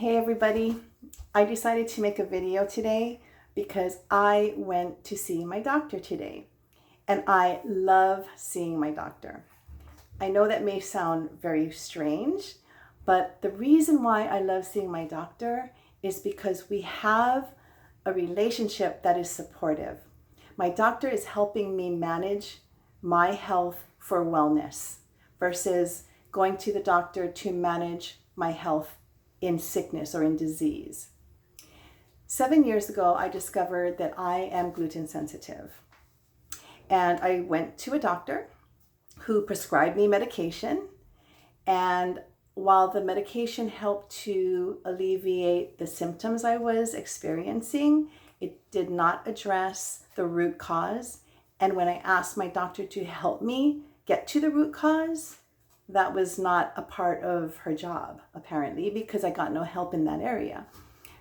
Hey everybody, I decided to make a video today because I went to see my doctor today and I love seeing my doctor. I know that may sound very strange, but the reason why I love seeing my doctor is because we have a relationship that is supportive. My doctor is helping me manage my health for wellness versus going to the doctor to manage my health in sickness or in disease. 7 years ago, I discovered that I am gluten sensitive. And I went to a doctor who prescribed me medication. And while the medication helped to alleviate the symptoms I was experiencing, it did not address the root cause. And when I asked my doctor to help me get to the root cause, that was not a part of her job, apparently, because I got no help in that area.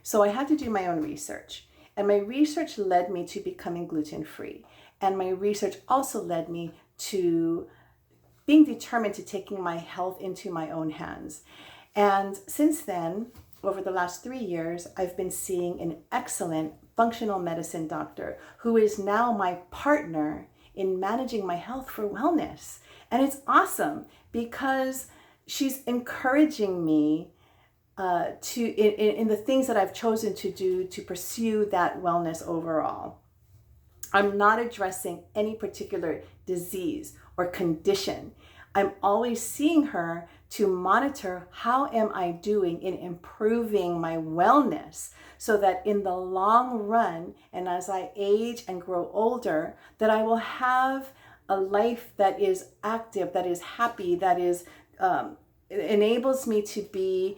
So I had to do my own research. And my research led me to becoming gluten-free. And my research also led me to being determined to taking my health into my own hands. And since then, over the last 3 years, I've been seeing an excellent functional medicine doctor who is now my partner in managing my health for wellness. And it's awesome because she's encouraging me in the things that I've chosen to do to pursue that wellness overall. I'm not addressing any particular disease or condition. I'm always seeing her to monitor how am I doing in improving my wellness so that in the long run and as I age and grow older, that I will have a life that is active, that is happy, that is enables me to be,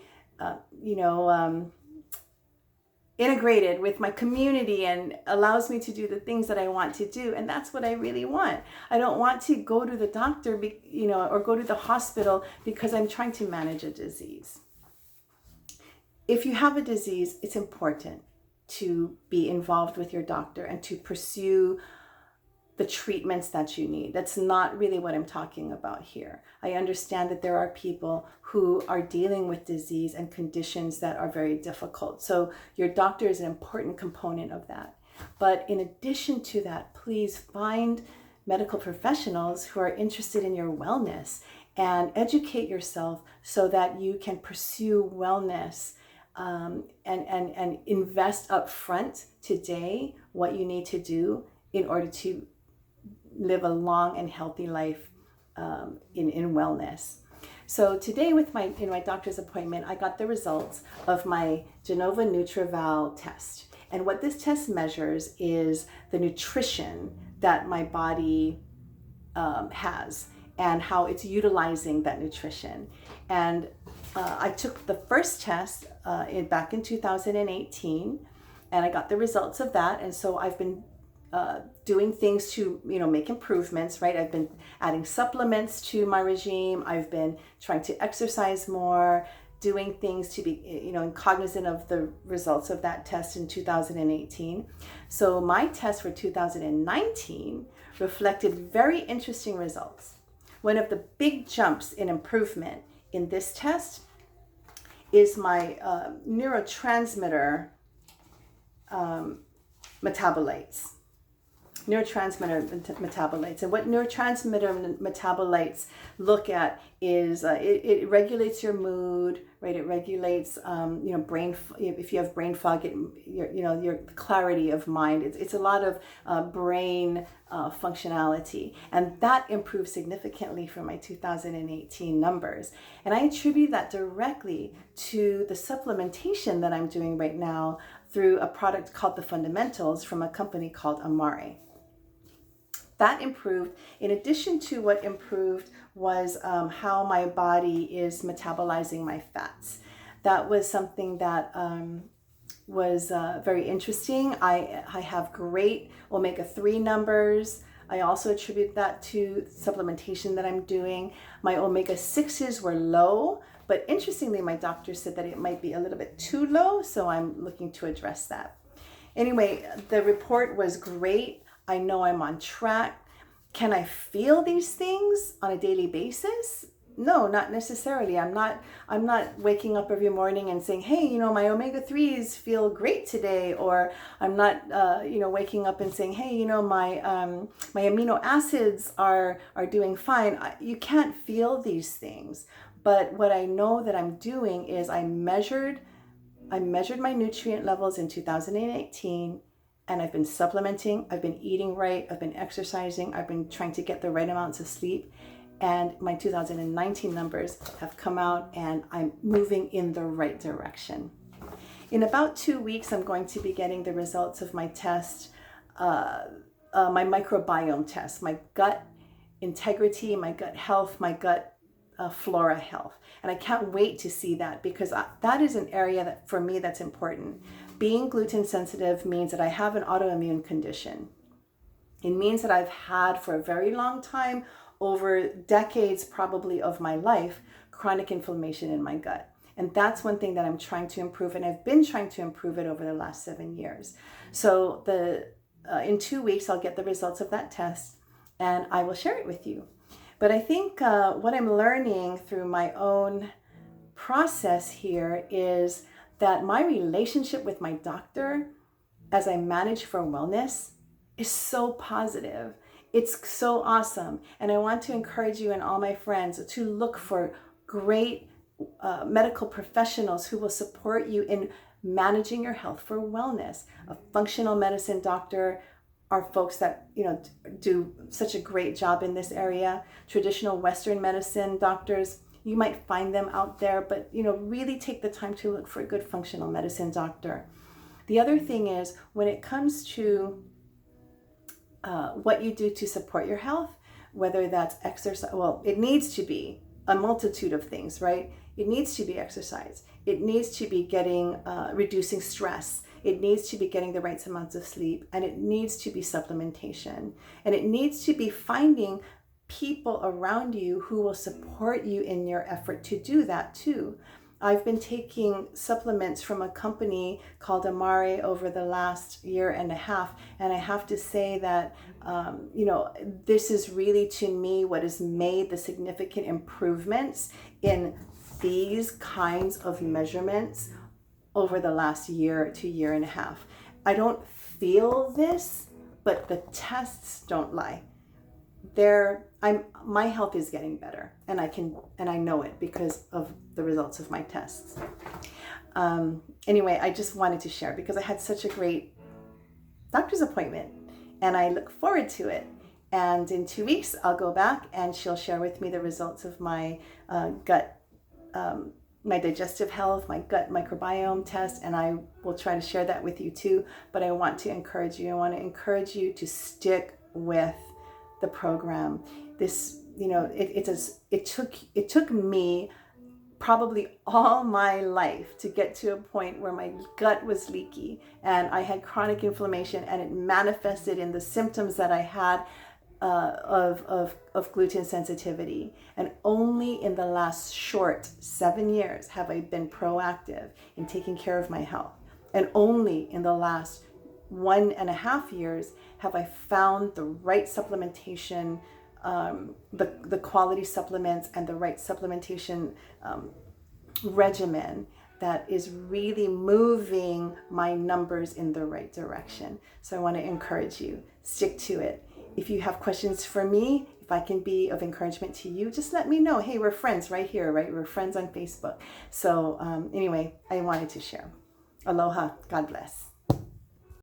integrated with my community and allows me to do the things that I want to do. And that's what I really want. I don't want to go to the doctor, or go to the hospital because I'm trying to manage a disease. If you have a disease, it's important to be involved with your doctor and to pursue the treatments that you need. That's not really what I'm talking about here. I understand that there are people who are dealing with disease and conditions that are very difficult. So your doctor is an important component of that. But in addition to that, please find medical professionals who are interested in your wellness and educate yourself so that you can pursue wellness and invest up front today what you need to do in order to live a long and healthy life in wellness. So today in my doctor's appointment, I got the results of my Genova NutriVal test. And what this test measures is the nutrition that my body has and how it's utilizing that nutrition. And I took the first test back in 2018 and I got the results of that. And so I've been doing things to, make improvements, right? I've been adding supplements to my regime. I've been trying to exercise more, doing things to be, cognizant of the results of that test in 2018. So my test for 2019 reflected very interesting results. One of the big jumps in improvement in this test is my neurotransmitter metabolites. Neurotransmitter metabolites. And what neurotransmitter metabolites look at is it regulates your mood, right? It regulates brain. If you have brain fog, your clarity of mind. It's a lot of brain functionality, and that improved significantly from my 2018 numbers. And I attribute that directly to the supplementation that I'm doing right now through a product called the Fundamentals from a company called Amare. That improved. In addition to what improved was how my body is metabolizing my fats. That was something that was very interesting. I have great omega-3 numbers. I also attribute that to supplementation that I'm doing. My omega-6s were low, but interestingly, my doctor said that it might be a little bit too low, so I'm looking to address that. Anyway, the report was great. I know I'm on track. Can I feel these things on a daily basis? No, not necessarily. I'm not waking up every morning and saying, hey, my omega-3s feel great today. Or I'm not, waking up and saying, hey, my amino acids are doing fine. You can't feel these things. But what I know that I'm doing is I measured my nutrient levels in 2018, and I've been supplementing, I've been eating right, I've been exercising, I've been trying to get the right amounts of sleep. And my 2019 numbers have come out, and I'm moving in the right direction. In about 2 weeks, I'm going to be getting the results of my test, my microbiome test, my gut integrity, my gut health, my gut flora health. And I can't wait to see that, because that is an area that for me that's important. Being gluten sensitive means that I have an autoimmune condition. It means that I've had for a very long time, over decades probably of my life, chronic inflammation in my gut. And that's one thing that I'm trying to improve, and I've been trying to improve it over the last 7 years. So in 2 weeks, I'll get the results of that test, and I will share it with you. But I think what I'm learning through my own process here is that my relationship with my doctor, as I manage for wellness, is so positive. It's so awesome. And I want to encourage you and all my friends to look for great medical professionals who will support you in managing your health for wellness. A functional medicine doctor are folks that do such a great job in this area. Traditional Western medicine doctors, you might find them out there, but really take the time to look for a good functional medicine doctor. The other thing is, when it comes to what you do to support your health, whether that's exercise, well, it needs to be a multitude of things, right? It needs to be exercise. It needs to be reducing stress. It needs to be getting the right amounts of sleep, and it needs to be supplementation. And it needs to be finding people around you who will support you in your effort to do that too. I've been taking supplements from a company called Amare over the last year and a half. And I have to say that, this is really, to me, what has made the significant improvements in these kinds of measurements over the last year to year and a half. I don't feel this, but the tests don't lie. My health is getting better, and I know it because of the results of my tests. Anyway, I just wanted to share because I had such a great doctor's appointment, and I look forward to it. And in 2 weeks, I'll go back, and she'll share with me the results of my gut, my digestive health, my gut microbiome test, and I will try to share that with you too. But I want to encourage you. I want to encourage you to stick with the program. This, it took me probably all my life to get to a point where my gut was leaky and I had chronic inflammation, and it manifested in the symptoms that I had of gluten sensitivity. And only in the last short 7 years have I been proactive in taking care of my health. And only in the last 1.5 years have I found the right supplementation, the quality supplements, and the right supplementation regimen that is really moving my numbers in the right direction. So I want to encourage you, stick to it. If you have questions for me, if I can be of encouragement to you, just let me know. Hey, we're friends right here, right? We're friends on Facebook. So anyway, I wanted to share. Aloha. God bless.